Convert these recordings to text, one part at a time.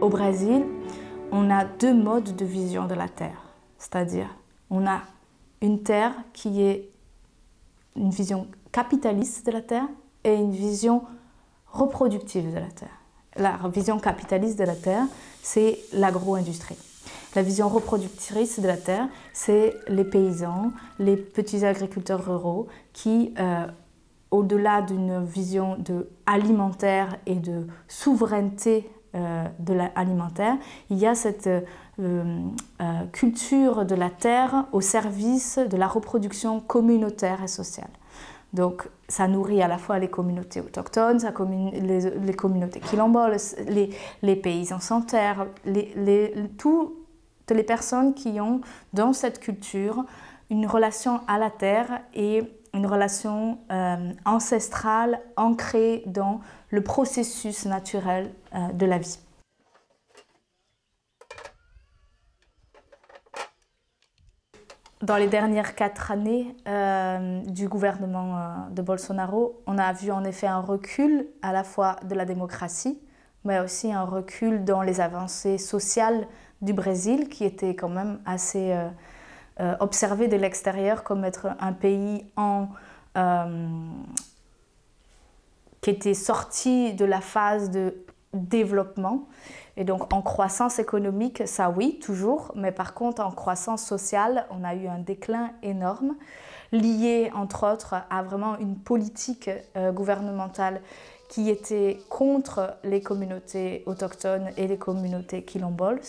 Au Brésil, on a deux modes de vision de la terre. C'est-à-dire, on a une terre qui est une vision capitaliste de la terre et une vision reproductive de la terre. La vision capitaliste de la terre, c'est l'agro-industrie. La vision reproductrice de la terre, c'est les paysans, les petits agriculteurs ruraux qui, au-delà d'une vision alimentaire et de souveraineté alimentaire, il y a cette culture de la terre au service de la reproduction communautaire et sociale. Donc, ça nourrit à la fois les communautés autochtones, les communautés quilomboles, les paysans sans terre, toutes les personnes qui ont dans cette culture une relation à la terre et une relation ancestrale ancrée dans le processus naturel de la vie. Dans les dernières 4 années du gouvernement de Bolsonaro, on a vu en effet un recul à la fois de la démocratie, mais aussi un recul dans les avancées sociales du Brésil, qui était quand même assez observé de l'extérieur comme être un pays qui était sorti de la phase de développement. Et donc en croissance économique, ça oui, toujours, mais par contre en croissance sociale, on a eu un déclin énorme, lié entre autres à vraiment une politique gouvernementale qui était contre les communautés autochtones et les communautés quilomboles,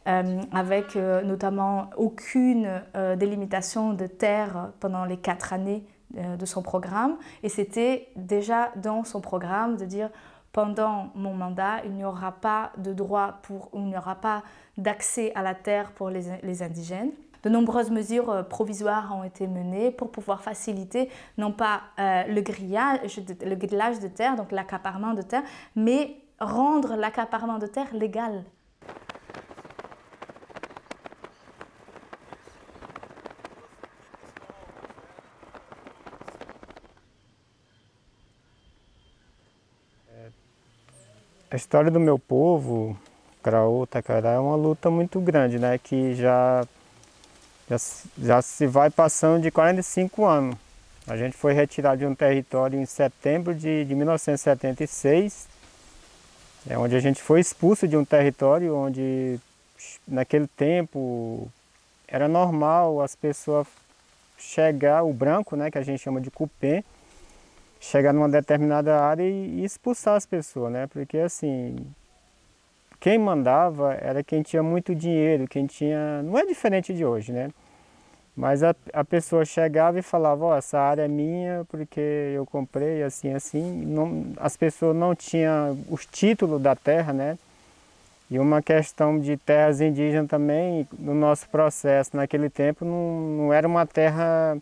avec notamment aucune délimitation de terre pendant les 4 années de son programme. Et c'était déjà dans son programme de dire: pendant mon mandat, il n'y aura pas de droit il n'y aura pas d'accès à la terre pour les indigènes. De nombreuses mesures provisoires ont été menées pour pouvoir faciliter non pas le grillage de terre, donc l'accaparement de terre, mais rendre l'accaparement de terre légal. A história do meu povo, Craô, Tacará, é uma luta muito grande, né? Que já se vai passando de 45 anos. A gente foi retirado de um território em setembro de 1976, onde a gente foi expulso de um território onde, naquele tempo, era normal as pessoas chegar, o branco, né, que a gente chama de cupê, chegar numa determinada área e expulsar as pessoas, né? Porque assim, quem mandava era quem tinha muito dinheiro, quem tinha... Não é diferente de hoje, né? Mas a pessoa chegava e falava: ó, essa área é minha porque eu comprei, assim, assim. Não, as pessoas não tinham os títulos da terra, né? E uma questão de terras indígenas também, no nosso processo, naquele tempo, não era uma terra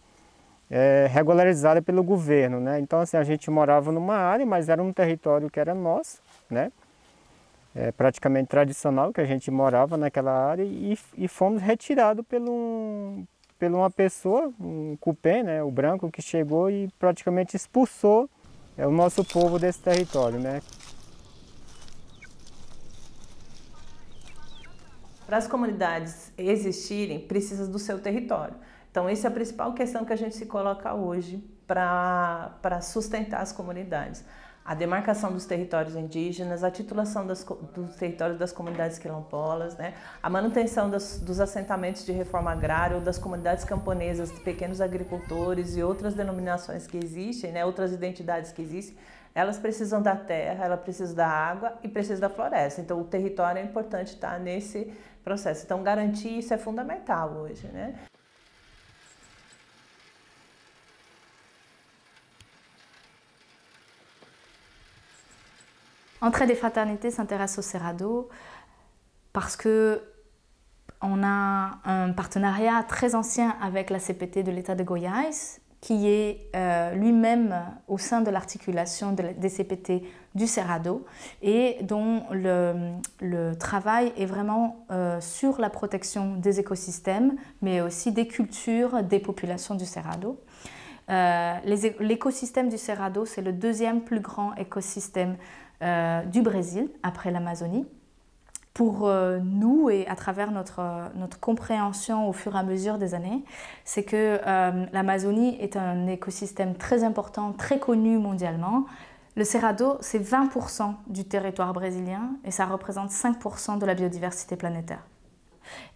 regularizada pelo governo, né? Então, assim, a gente morava numa área, mas era um território que era nosso, né? Praticamente tradicional, que a gente morava naquela área, e fomos retirados por uma pessoa, um cupê, né? O branco, que chegou e praticamente expulsou o nosso povo desse território, né? Para as comunidades existirem, precisa do seu território. Então, essa é a principal questão que a gente se coloca hoje para sustentar as comunidades. A demarcação dos territórios indígenas, a titulação dos territórios das comunidades quilombolas, né? A manutenção dos assentamentos de reforma agrária ou das comunidades camponesas, de pequenos agricultores e outras denominações que existem, né? Outras identidades que existem, elas precisam da terra, elas precisam da água e precisam da floresta. Então, o território é importante estar nesse processo. Então, garantir isso é fundamental hoje, né? Entraide et Fraternité s'intéresse au Cerrado parce que on a un partenariat très ancien avec la CPT de l'État de Goiás, qui est lui-même au sein de l'articulation des CPT du Cerrado et dont le travail est vraiment sur la protection des écosystèmes, mais aussi des cultures des populations du Cerrado. L'écosystème du Cerrado, c'est le deuxième plus grand écosystème du Brésil, après l'Amazonie. pour nous et à travers notre compréhension au fur et à mesure des années, c'est que l'Amazonie est un écosystème très important, très connu mondialement. Le Cerrado, c'est 20% du territoire brésilien et ça représente 5% de la biodiversité planétaire.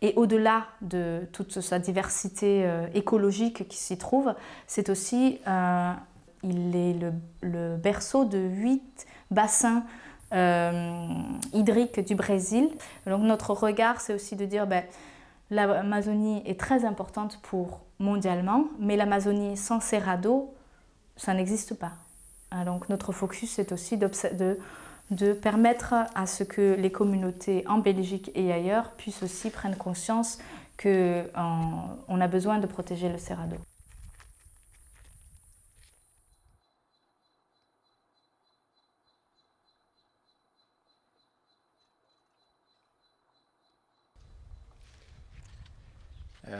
Et au-delà de toute sa diversité écologique qui s'y trouve, c'est aussi, il est le berceau de 8 bassins hydriques du Brésil. Donc notre regard, c'est aussi de dire l'Amazonie est très importante mondialement, mais l'Amazonie sans Cerrado, ça n'existe pas. Donc notre focus, c'est aussi de permettre à ce que les communautés en Belgique et ailleurs puissent aussi prendre conscience qu'on a besoin de protéger le Cerrado.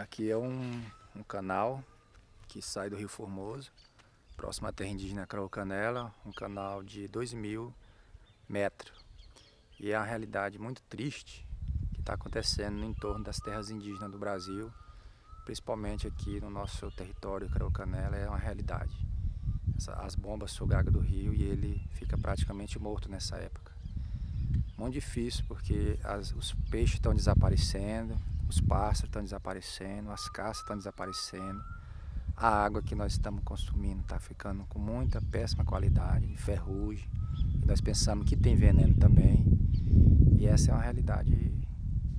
Aqui é canal que sai do Rio Formoso, próximo à terra indígena Crocanela, canal de 2.000 metros. E é uma realidade muito triste que está acontecendo em torno das terras indígenas do Brasil, principalmente aqui no nosso território Crocanela, é uma realidade. As bombas sugam água do rio e ele fica praticamente morto nessa época. Muito difícil porque os peixes estão desaparecendo, os pássaros estão desaparecendo, as caças estão desaparecendo. A água que nós estamos consumindo está ficando com muita péssima qualidade, ferrugem. E nós pensamos que tem veneno também. E essa é uma realidade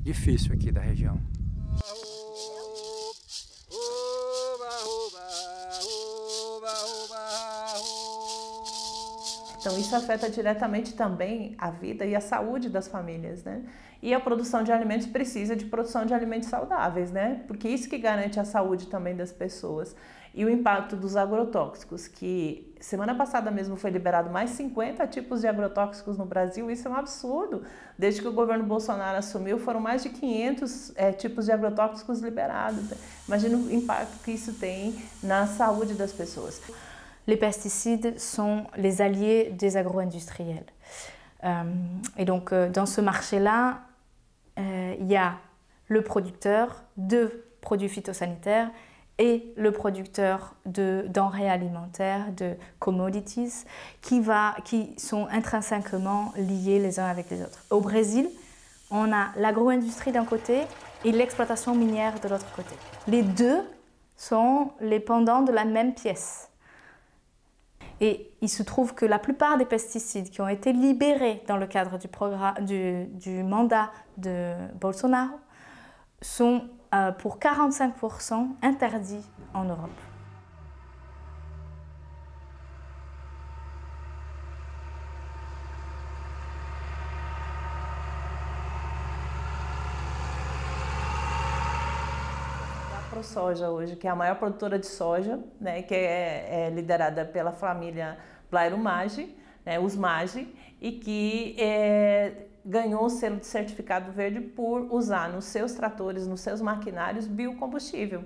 difícil aqui da região. Então isso afeta diretamente também a vida e a saúde das famílias, né? E a produção de alimentos precisa de produção de alimentos saudáveis, né? Porque isso que garante a saúde também das pessoas. E o impacto dos agrotóxicos, que semana passada mesmo foi liberado mais 50 tipos de agrotóxicos no Brasil, isso é um absurdo. Desde que o governo Bolsonaro assumiu, foram mais de 500 tipos de agrotóxicos liberados. Imagina o impacto que isso tem na saúde das pessoas. Les pesticides sont les alliés des agro-industriels. Et donc, dans ce marché-là, il y a le producteur de produits phytosanitaires et le producteur de denrées alimentaires, de commodities, qui sont intrinsèquement liés les uns avec les autres. Au Brésil, on a l'agro-industrie d'un côté et l'exploitation minière de l'autre côté. Les deux sont les pendants de la même pièce. Et il se trouve que la plupart des pesticides qui ont été libérés dans le cadre du mandat de Bolsonaro sont pour 45% interdits en Europe. Soja hoje, que é a maior produtora de soja, né, que é liderada pela família Blairo Maggi, né, os Maggi, e que ganhou o selo de certificado verde por usar nos seus tratores, nos seus maquinários, biocombustível.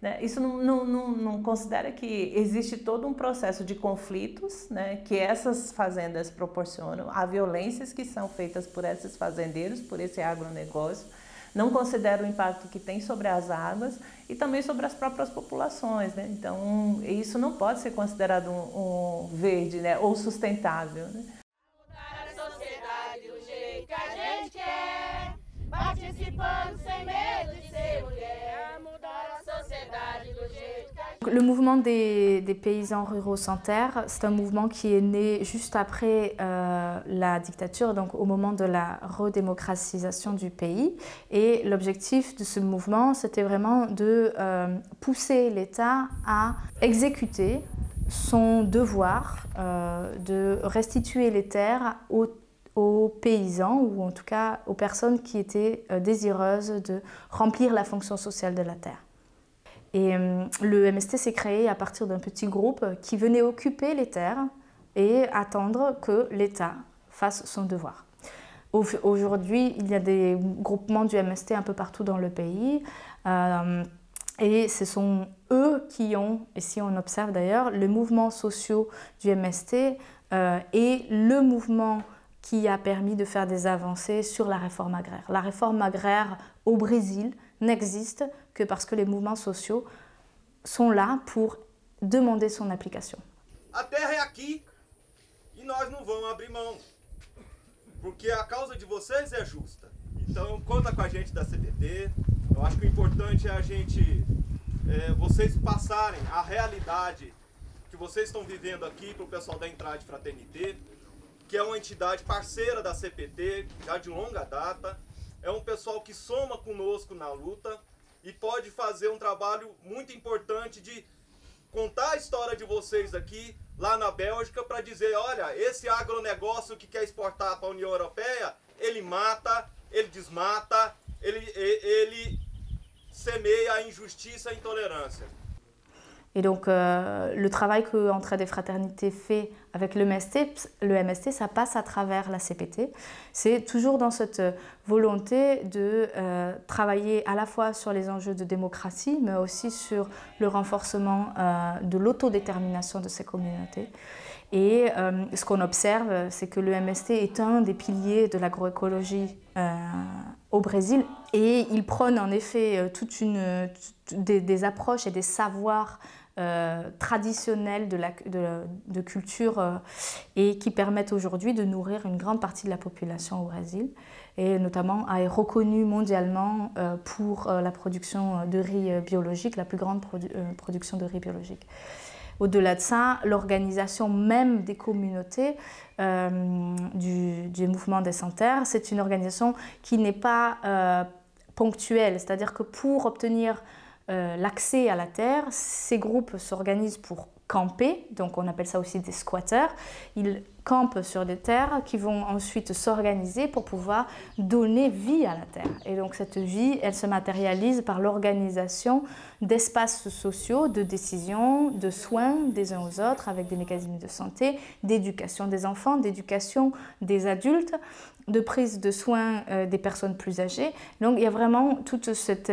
Né? Isso não considera que existe todo um processo de conflitos, né, que essas fazendas proporcionam, há violências que são feitas por esses fazendeiros, por esse agronegócio, não considera o impacto que tem sobre as águas e também sobre as próprias populações, né? Então, isso não pode ser considerado um verde, né, ou sustentável, né? Mudar a sociedade do jeito que a gente quer, participando sem medo de ser mulher, mudar a sociedade do jeito que a gente quer. Le mouvement des paysans ruraux sans terre, c'est un mouvement qui est né juste après la dictature, donc au moment de la redémocratisation du pays. Et l'objectif de ce mouvement, c'était vraiment de pousser l'État à exécuter son devoir de restituer les terres aux paysans, ou en tout cas aux personnes qui étaient désireuses de remplir la fonction sociale de la terre. Et le MST s'est créé à partir d'un petit groupe qui venait occuper les terres et attendre que l'État fasse son devoir. Aujourd'hui, il y a des groupements du MST un peu partout dans le pays et ce sont eux qui ont, et si on observe d'ailleurs, les mouvements sociaux du MST et le mouvement qui a permis de faire des avancées sur la réforme agraire. La réforme agraire au Brésil n'existe que parce que les mouvements sociaux sont là pour demander son application. A terra é aqui e nós não vamos abrir mão, porque a causa de vocês é justa. Então conta com a gente da CPT. Eu acho que o importante é a gente, vocês passarem a realidade que vocês estão vivendo aqui para o pessoal da Entrade Fraternité, que é uma entidade parceira da CPT, já de longa data. É um pessoal que soma conosco na luta e pode fazer um trabalho muito importante de contar a história de vocês aqui, lá na Bélgica, para dizer, olha, esse agronegócio que quer exportar para a União Europeia, ele mata, ele desmata, ele semeia a injustiça e a intolerância. Et donc, le travail que Entraide et Fraternité fait avec le MST, ça passe à travers la CPT. C'est toujours dans cette volonté de travailler à la fois sur les enjeux de démocratie, mais aussi sur le renforcement de l'autodétermination de ces communautés. Et ce qu'on observe, c'est que le MST est un des piliers de l'agroécologie au Brésil. Et il prône en effet des approches et des savoirs traditionnels de culture et qui permettent aujourd'hui de nourrir une grande partie de la population au Brésil. Et notamment est reconnu mondialement pour la production de riz biologique, la plus grande production de riz biologique. Au-delà de ça, l'organisation même des communautés du mouvement des Sans-Terre, c'est une organisation qui n'est pas ponctuelle. C'est-à-dire que pour obtenir l'accès à la terre, ces groupes s'organisent pour camper, donc on appelle ça aussi des squatteurs. Ils campent sur des terres qui vont ensuite s'organiser pour pouvoir donner vie à la terre. Et donc cette vie, elle se matérialise par l'organisation d'espaces sociaux, de décision, de soins des uns aux autres avec des mécanismes de santé, d'éducation des enfants, d'éducation des adultes, de prise de soins des personnes plus âgées. Donc il y a vraiment toute cette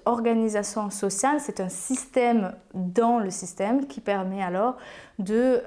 organisation sociale, c'est un système dans le système qui permet alors de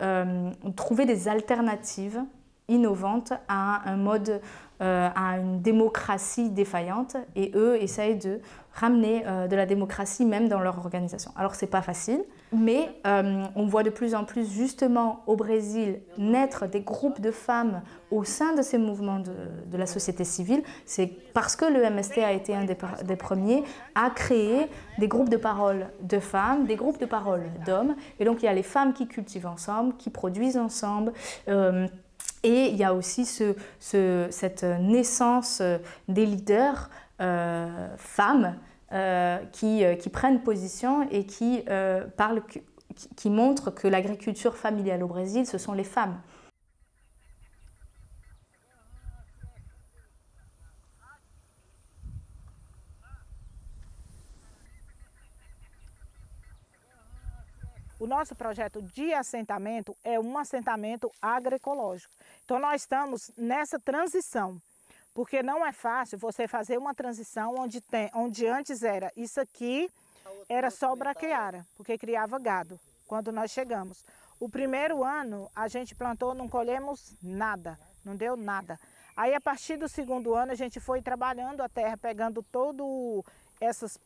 trouver des alternatives innovantes à un mode, à une démocratie défaillante, et eux essayent de ramener de la démocratie même dans leur organisation. Alors c'est pas facile, mais on voit de plus en plus justement au Brésil naître des groupes de femmes au sein de ces mouvements de la société civile. C'est parce que le MST a été un des premiers à créer des groupes de parole de femmes, des groupes de parole d'hommes, et donc il y a les femmes qui cultivent ensemble, qui produisent ensemble, et il y a aussi cette naissance des leaders femmes qui prennent position et qui montrent que l'agriculture familiale au Brésil, ce sont les femmes. O nosso projeto de assentamento é assentamento agroecológico. Então nós estamos nessa transição, porque não é fácil você fazer uma transição onde antes era isso aqui, era só braquiária, porque criava gado, quando nós chegamos. O primeiro ano a gente plantou, não colhemos nada, não deu nada. Aí a partir do segundo ano a gente foi trabalhando a terra, pegando todas essas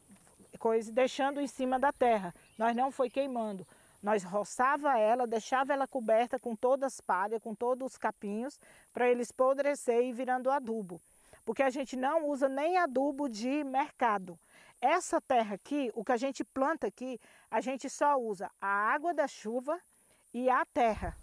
coisas, deixando em cima da terra. Nós não foi queimando. Nós roçava ela, deixava ela coberta com todas as palhas, com todos os capinhos, para eles apodrecer e virando adubo. Porque a gente não usa nem adubo de mercado. Essa terra aqui, o que a gente planta aqui, a gente só usa a água da chuva e a terra.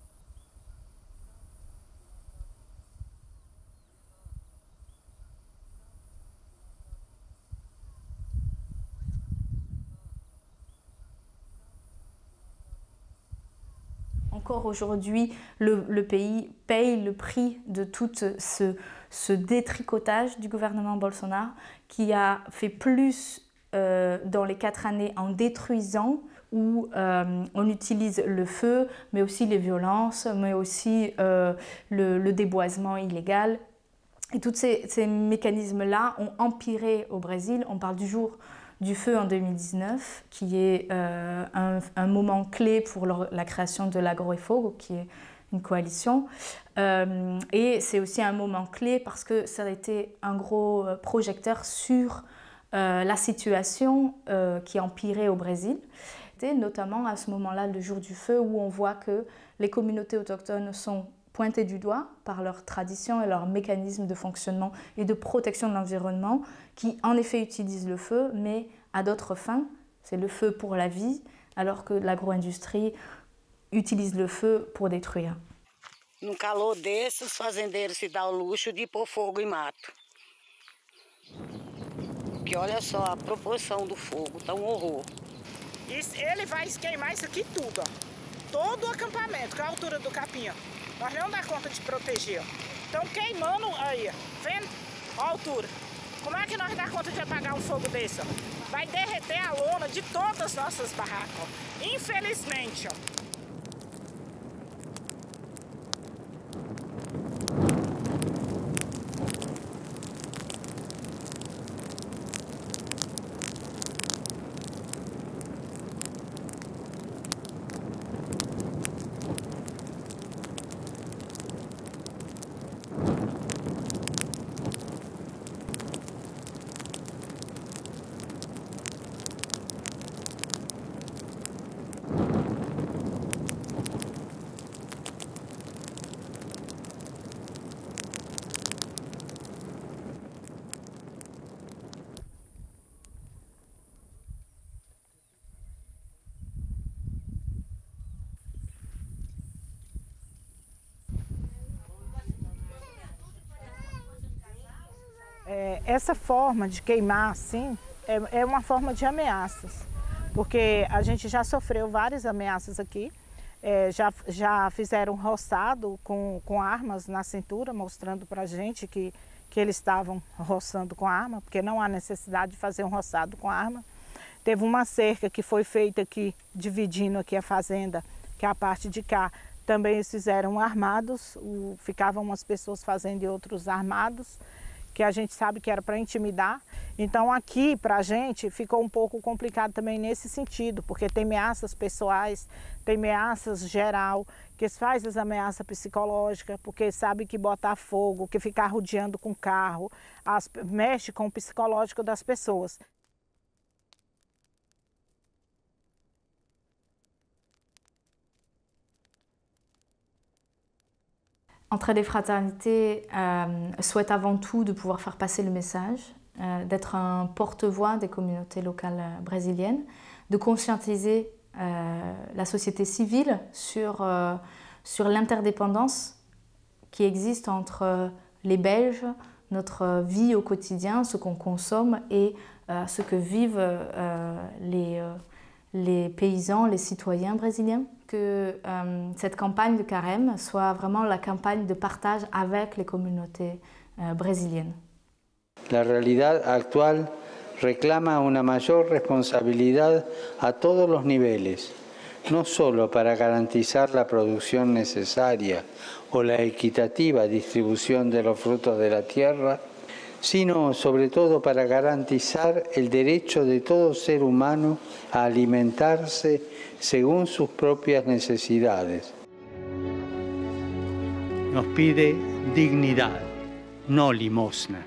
Encore aujourd'hui, le pays paye le prix de tout ce détricotage du gouvernement Bolsonaro qui a fait plus dans les 4 années en détruisant, où on utilise le feu, mais aussi les violences, mais aussi le déboisement illégal. Et tous ces mécanismes-là ont empiré au Brésil. On parle du jour du feu en 2019, qui est un moment clé pour la création de l'Agroefogo, qui est une coalition. Et c'est aussi un moment clé parce que ça a été un gros projecteur sur la situation qui empirait au Brésil. Notamment à ce moment-là, le jour du feu, où on voit que les communautés autochtones sont pointées du doigt par leurs traditions et leurs mécanismes de fonctionnement et de protection de l'environnement, qui en effet utilisent le feu, mais à d'autres fins. C'est le feu pour la vie, alors que l'agro-industrie utilise le feu pour détruire. No calor desses, os fazendeiros se dão o luxo de pôr fogo em mato. Que olha só a proporção do fogo, tá um horror. Ele vai queimar isso aqui tudo, ó. Todo o acampamento, com a altura do capim, ó. Nós não dá conta de proteger, ó. Então queimando aí, ó. Vendo a altura. Como é que nós dá conta de apagar um fogo desse, ó? Vai derreter a lona de todas as nossas barracas, ó. Infelizmente, ó. Essa forma de queimar assim é uma forma de ameaças, porque a gente já sofreu várias ameaças aqui, já fizeram roçado com armas na cintura, mostrando para a gente que eles estavam roçando com arma, porque não há necessidade de fazer um roçado com arma. Teve uma cerca que foi feita aqui, dividindo aqui a fazenda, que é a parte de cá. Também eles fizeram armados, ficavam umas pessoas fazendo e outros armados, que a gente sabe que era para intimidar. Então aqui para a gente ficou um pouco complicado também nesse sentido, porque tem ameaças pessoais, tem ameaças geral, que faz as ameaças psicológicas, porque sabe que botar fogo, que ficar rodeando com carro, mexe com o psicológico das pessoas. Entraide et Fraternité souhaite avant tout de pouvoir faire passer le message, d'être un porte-voix des communautés locales brésiliennes, de conscientiser la société civile sur l'interdépendance qui existe entre les Belges, notre vie au quotidien, ce qu'on consomme et ce que vivent les paysans, les citoyens brésiliens. Que cette campagne de Carême soit vraiment la campagne de partage avec les communautés brésiliennes. La realidad actual reclama una mayor responsabilidad a todos los niveles, no solo para garantizar la producción necesaria o la equitativa distribución de los frutos de la tierra, sino sobre todo para garantizar el derecho de todo ser humano a alimentarse según sus propias necesidades. Nos pide dignidad, no limosna.